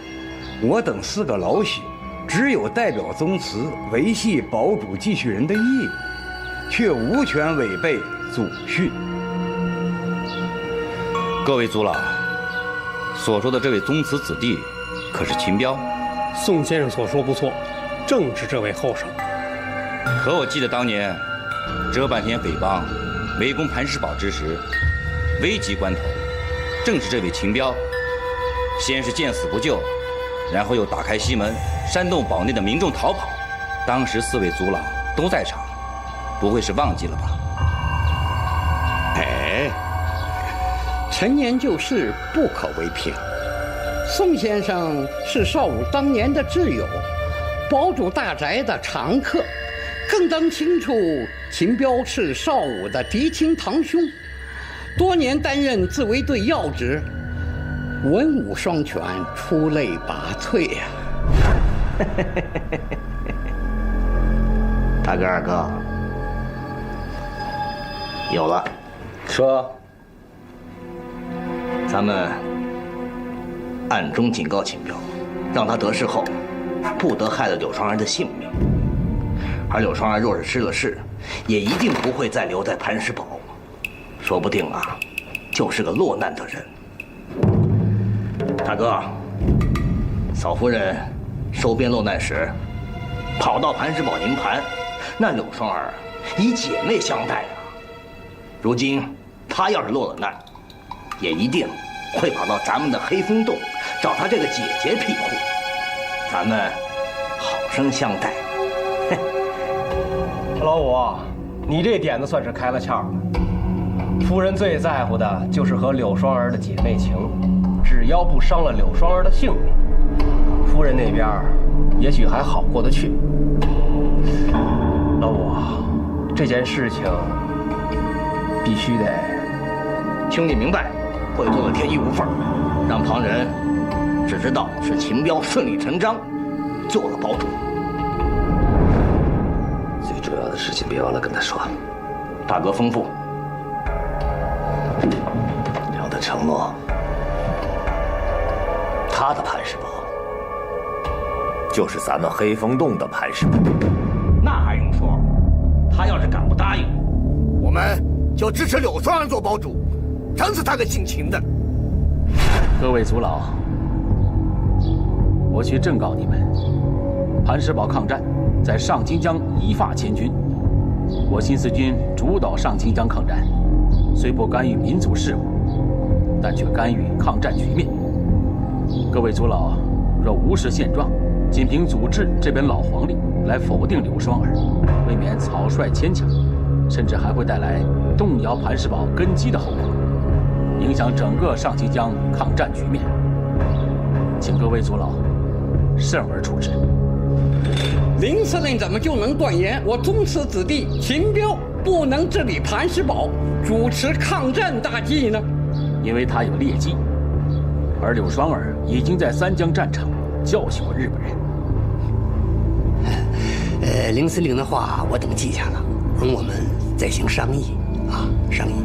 我等4个老朽，只有代表宗祠维系堡主继续人的义务，却无权违背祖训。各位族老所说的这位宗祠子弟，可是秦彪？宋先生所说不错，正是这位后生。可我记得当年折半天匪帮围攻磐石堡之时，危急关头，正是这位秦彪，先是见死不救，然后又打开西门，煽动堡内的民众逃跑。当时4位族老都在场，不会是忘记了吧？哎，陈年旧事不可为凭。宋先生是邵武当年的挚友，堡主大宅的常客，更当清楚秦彪是邵武的嫡亲堂兄，多年担任自卫队要职，文武双全，出类拔萃呀。大哥二哥，有了，说，咱们暗中警告秦彪，让他得势后不得害了柳双儿的性命。而柳双儿若是失了势，也一定不会再留在磐石堡，说不定啊，就是个落难的人。大哥，嫂夫人收编落难时，跑到磐石堡营盘，那柳双儿以姐妹相待啊。如今她要是落了难，也一定会跑到咱们的黑风洞找她这个姐姐庇护，咱们好生相待。老五，你这点子算是开了窍了。夫人最在乎的就是和柳双儿的姐妹情，只要不伤了柳双儿的性命，夫人那边也许还好过得去。老五，这件事情必须得……兄弟明白，会做的天衣无缝，让旁人只知道是秦彪顺理成章做了堡主。最主要的事情别忘了跟他说，大哥吩咐，让他承诺，他的磐石堡就是咱们黑风洞的磐石堡。那还用说？他要是敢不答应，我们就支持柳双儿做堡主，整死他个姓秦的。各位族老，我去正告你们，磐石堡抗战在上清江一发千钧，我新四军主导上清江抗战，虽不干预民族事务，但却干预抗战局面。各位族老若无视现状，仅凭祖制这本老黄历来否定柳双儿，未免草率牵强，甚至还会带来动摇磐石堡根基的后果，影响整个上清江抗战局面。请各位族老慎而处之。林司令怎么就能断言我宗祠子弟秦彪不能治理磐石堡，主持抗战大计呢？因为他有劣迹，而柳双儿已经在三江战场教训过日本人。林司令的话我等记下了，容我们再行商议啊，商议。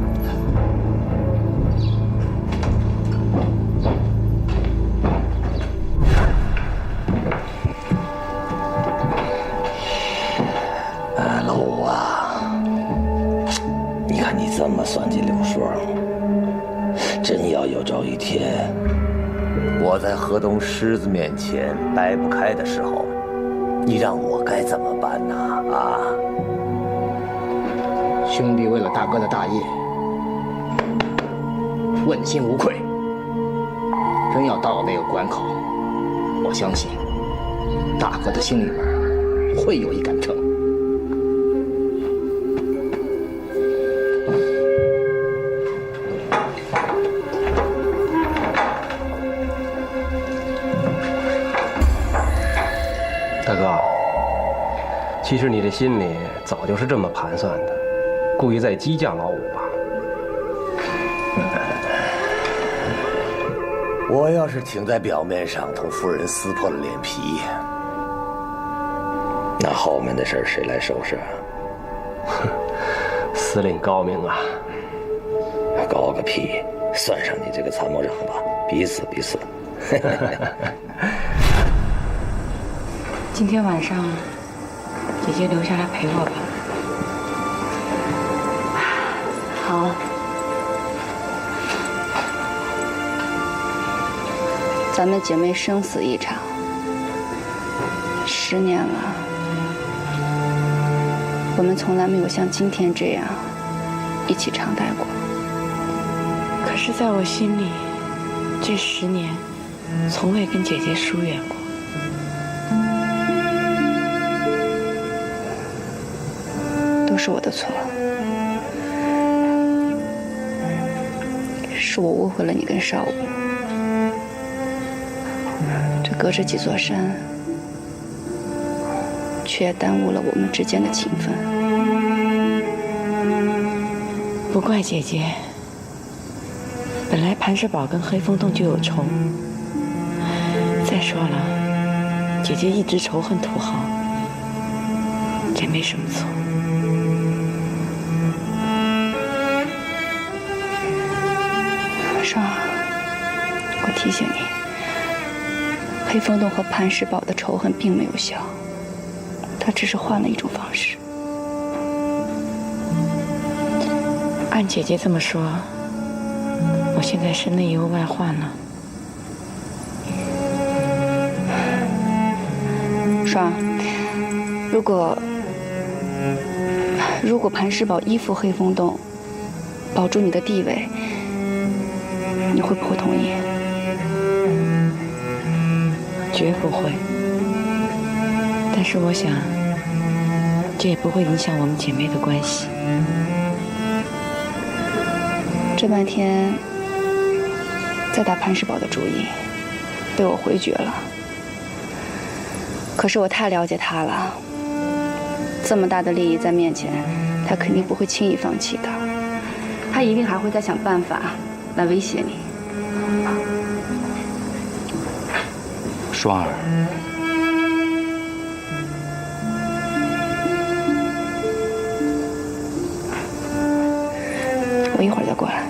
这么算计柳双，真要有朝一天我在河东狮子面前掰不开的时候，你让我该怎么办呢？啊！兄弟为了大哥的大业，问心无愧。真要到了那个关口，我相信大哥的心里边会有一杆秤。大哥，其实你这心里早就是这么盘算的，故意在激将老五吧？我要是挺在表面上同夫人撕破了脸皮，那后面的事谁来收拾啊？司令高明啊！高个屁！算上你这个参谋长吧，彼此彼此。今天晚上，姐姐留下来陪我吧。好。咱们姐妹生死一场，10年了，我们从来没有像今天这样一起常待过。可是，在我心里，这10年从未跟姐姐疏远过。都是我的错，是我误会了你跟少武。这隔着几座山，却也耽误了我们之间的情分。不怪姐姐，本来磐石堡跟黑风洞就有仇。再说了，姐姐一直仇恨土豪，这没什么错。双儿，我提醒你，黑风洞和磐石堡的仇恨并没有消，它只是换了一种方式。按姐姐这么说，我现在是内忧外患了。双儿，如果磐石堡依附黑风洞，保住你的地位，你会不会同意？绝不会。但是我想，这也不会影响我们姐妹的关系。这半天在打磐石堡的主意，被我回绝了。可是我太了解他了，这么大的利益在面前，他肯定不会轻易放弃的。他一定还会再想办法来威胁你。双儿，我一会儿再过来。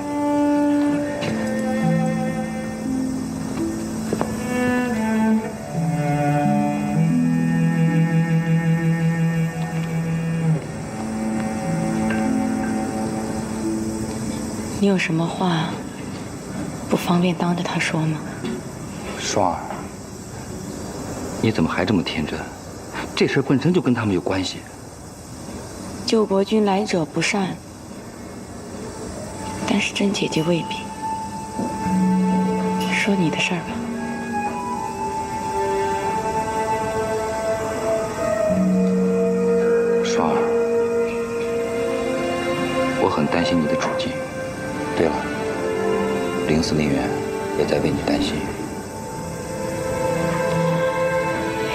你有什么话不方便当着他说吗？双儿，你怎么还这么天真？这事本身就跟他们有关系。救国军来者不善，但是真姐姐未必。说你的事儿吧。双儿，我很担心你的处境。对了，林司令员也在为你担心。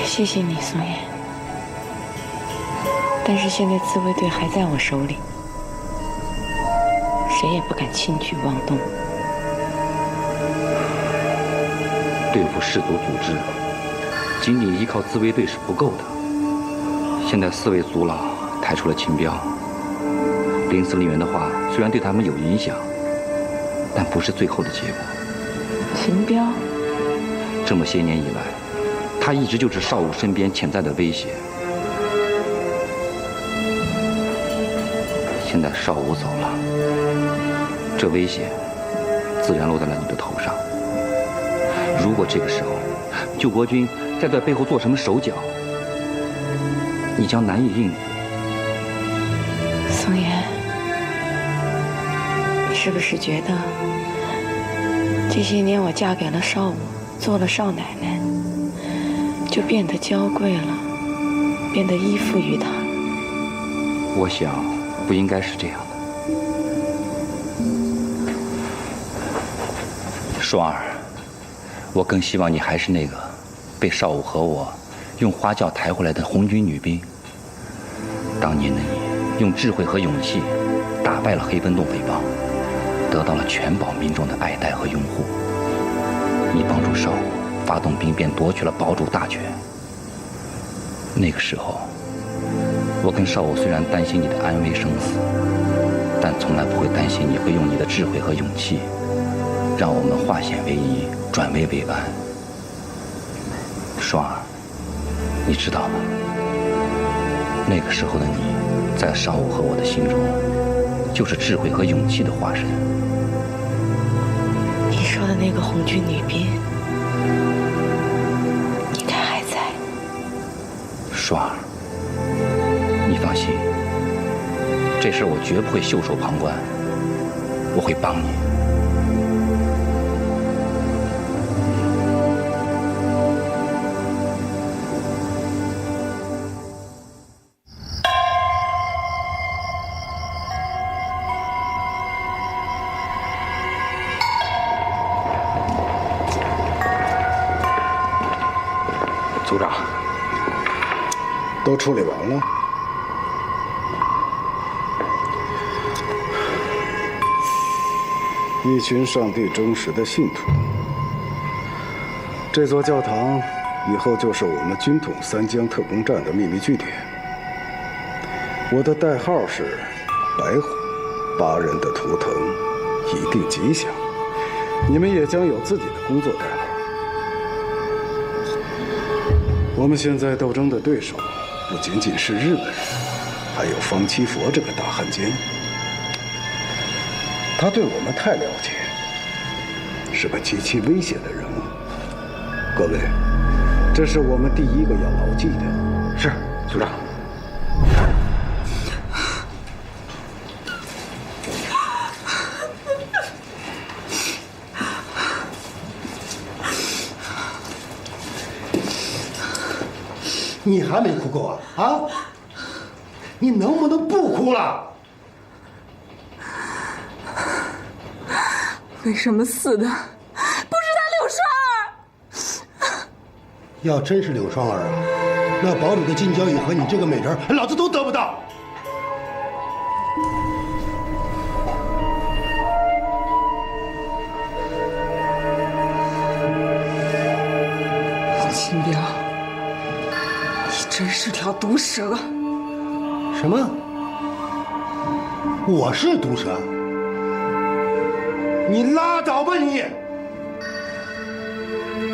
谢谢你，宋琰。但是现在自卫队还在我手里，谁也不敢轻举妄动。对付氏族组织，仅仅依靠自卫队是不够的。现在4位族老抬出了秦彪，林司令员的话虽然对他们有影响，但不是最后的结果。秦彪，这么些年以来，他一直就是少武身边潜在的威胁。现在少武走了，这危险自然落在了你的头上。如果这个时候救国军再在背后做什么手脚，你将难以应付。松岩，你是不是觉得这些年我嫁给了少武，做了少奶奶，就变得娇贵了，变得依附于他？我想不应该是这样的。双儿，我更希望你还是那个被少武和我用花轿抬回来的红军女兵。当年的你用智慧和勇气打败了黑风洞匪帮，得到了全堡民众的爱戴和拥护。你帮助少武发动兵变，夺取了堡主大权。那个时候，我跟少武虽然担心你的安危生死，但从来不会担心你会用你的智慧和勇气，让我们化险为夷，转危为安。双儿，你知道吗？那个时候的你，在少武和我的心中，就是智慧和勇气的化身。你说的那个红军女兵，应该还在。双儿，你放心，这事我绝不会袖手旁观，我会帮你。组长，都处理完了。一群上帝忠实的信徒。这座教堂以后就是我们军统三江特工站的秘密据点。我的代号是白虎，8人的图腾，一定吉祥。你们也将有自己的工作代号。我们现在斗争的对手不仅仅是日本人，还有方七佛这个大汉奸。他对我们太了解，是个极其危险的人物。各位，这是我们第一个要牢记的。是，组长。你还没哭够啊？啊！你能不能不哭了？为什么死的不是他柳双儿？要真是柳双儿啊，那堡主的金交椅和你这个美人，老子都得不到。秦彪，你真是条毒蛇！什么？我是毒蛇？你拉倒吧你！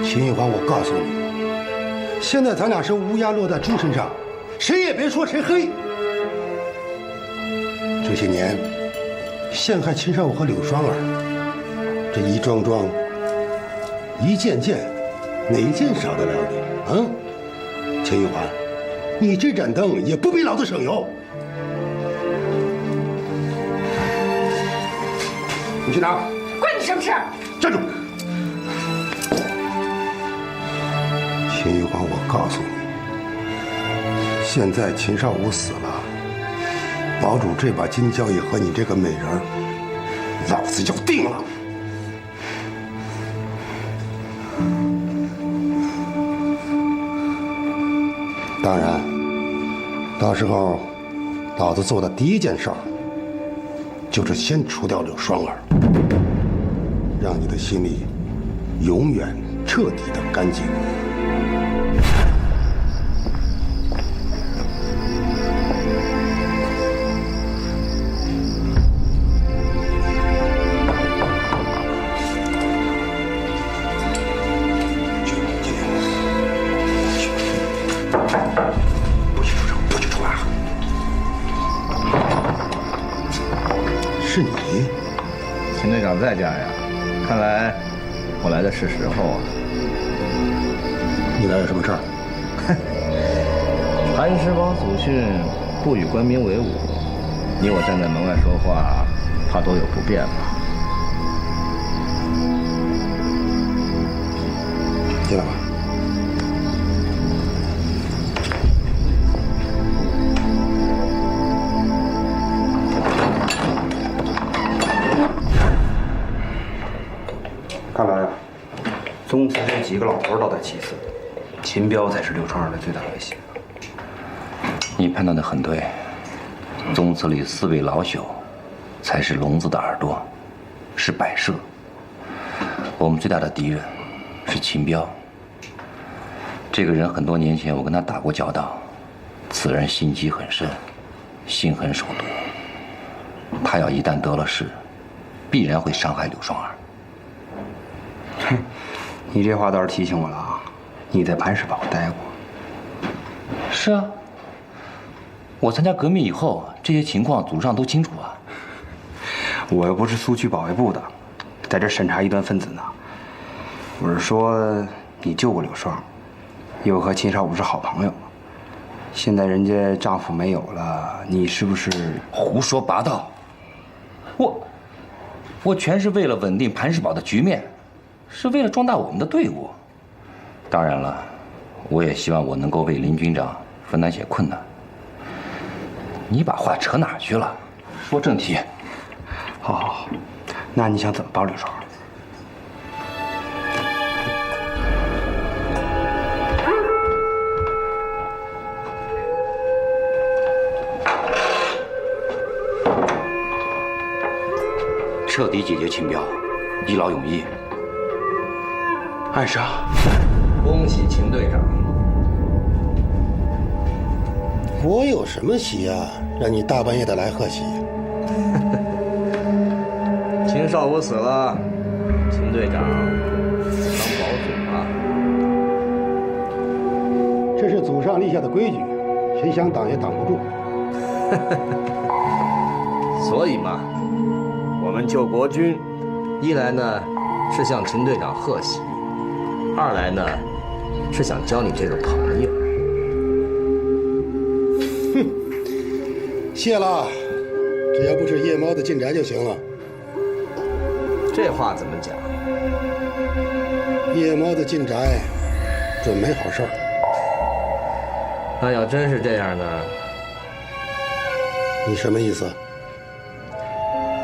秦玉环，我告诉你，现在咱俩是乌鸦落在猪身上，谁也别说谁黑。这些年，陷害秦少武和柳双儿，这一桩桩，一件件，哪一件少得了你啊？秦玉环，你这盏灯也不比老子省油。你去哪？关你什么事？站住！秦玉环，我告诉你，现在秦少武死了，堡主这把金交椅和你这个美人，老子要定了。当然，到时候老子做的第一件事儿，就是先除掉柳双儿，让你的心里永远彻底的干净。是你，秦队长在家呀，看来我来的是时候啊。你来有什么事儿？磐石堡祖训不与官兵为伍，你我站在门外说话，怕都有不便吧？进来吧。看来啊，宗祠这几个老头倒在其次，秦彪才是刘双儿的最大威胁。你判断的很对，宗祠里4位老朽，才是聋子的耳朵，是摆设。我们最大的敌人是秦彪。这个人很多年前我跟他打过交道，此人心机很深，心狠手毒。他要一旦得了势，必然会伤害刘双儿。哼，你这话倒是提醒我了啊！你在磐石堡待过。是啊，我参加革命以后，这些情况祖上都清楚啊。我又不是苏区保卫部的，在这审查异端分子呢。我是说，你救过柳双，又和秦少武是好朋友。现在人家丈夫没有了，你是不是胡说八道？我全是为了稳定磐石堡的局面，是为了壮大我们的队伍。当然了，我也希望我能够为林军长分担些困难。你把话扯哪儿去了？说正题。好，那你想怎么帮柳双？彻底解决秦彪，一劳永逸。暗杀！恭喜秦队长！我有什么喜啊？让你大半夜的来贺喜？秦少武死了，秦队长当堡主了。这是祖上立下的规矩，谁想挡也挡不住。所以嘛，我们救国军，一来呢是向秦队长贺喜，二来呢是想交你这个朋友。哼，谢了，只要不是夜猫子进宅就行了。这话怎么讲？夜猫子进宅，准没好事儿。那要真是这样呢？你什么意思？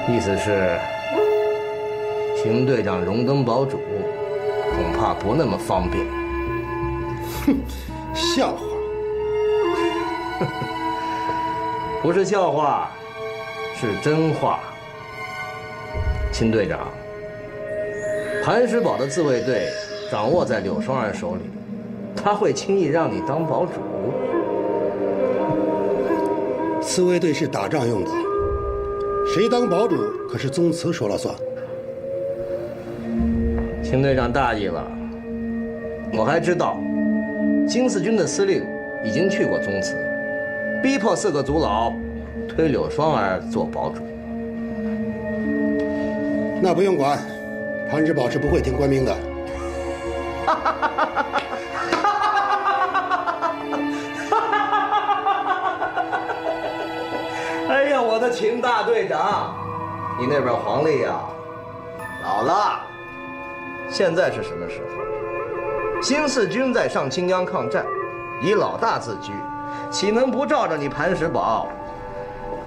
意思是，秦队长荣登堡主，恐怕不那么方便。哼，笑话！不是笑话，是真话。秦队长，磐石堡的自卫队掌握在柳双儿手里，他会轻易让你当堡主？自卫队是打仗用的，谁当堡主可是宗祠说了算。秦队长大意了，我还知道，金四军的司令已经去过宗祠，逼迫4个族老推柳双儿做堡主。那不用管，磐石堡是不会听官兵的。哎呀，我的秦大队长，你那边黄历呀，老了。现在是什么时候？新四军在上清江抗战，以老大自居，岂能不罩着你磐石堡？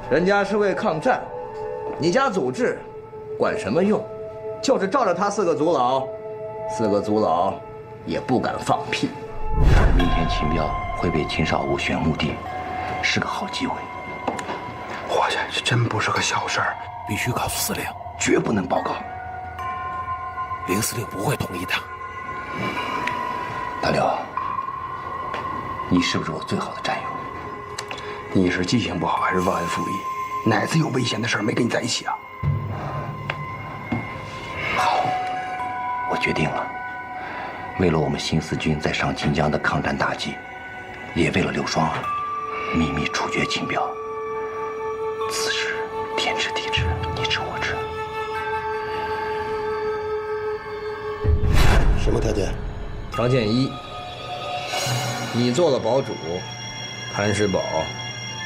人家是为抗战，你家祖制管什么用？就是罩着他4个族老，4个族老也不敢放屁。明天秦彪会被秦少武选墓地，是个好机会。华家这真不是个小事儿，必须告诉司令，绝不能报告。林司令不会同意的。大刘，你是不是我最好的战友？你是记性不好还是忘恩负义？哪次有危险的事儿没跟你在一起啊？好，我决定了。为了我们新四军在上清江的抗战大计，也为了柳双儿，秘密处决秦彪。此事天知地知，你知我知。什么条件？条件一，你做了堡主，潘石宝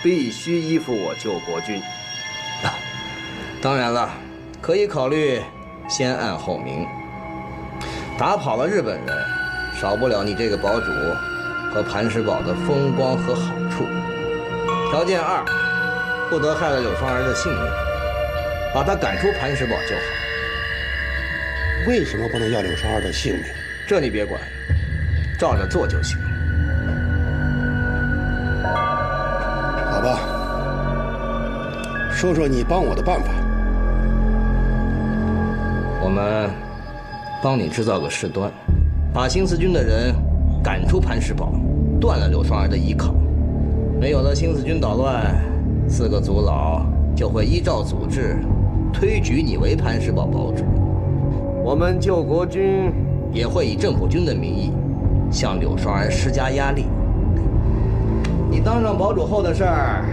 必须依附我救国军。当然了，可以考虑先暗后明，打跑了日本人，少不了你这个堡主和潘石宝的风光和好处。条件二，不得害了柳双儿的性命，把他赶出潘石堡就好。为什么不能要柳双儿的性命？这你别管，照着做就行。好吧，说说你帮我的办法。我们帮你制造个事端，把新四军的人赶出潘石堡，断了柳双儿的依靠。没有了新四军捣乱，4个族老就会依照组织推举你为潘石堡堡主。我们救国军也会以政府军的名义向柳双儿施加压力。你当上堡主后的事儿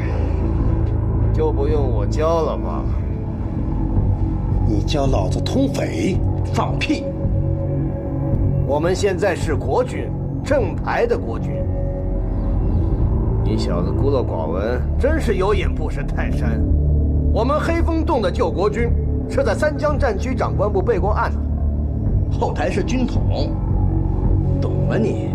就不用我教了吧？你教老子通匪？放屁！我们现在是国军，正牌的国军。你小子孤陋寡闻，真是有眼不识泰山。我们黑风洞的救国军是在三江战区长官部备过案的，后台是军统，懂吗你？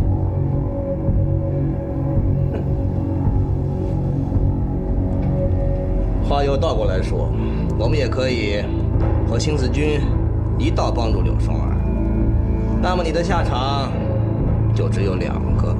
话又倒过来说，我们也可以和新四军一道帮助柳双儿，那么你的下场就只有2个。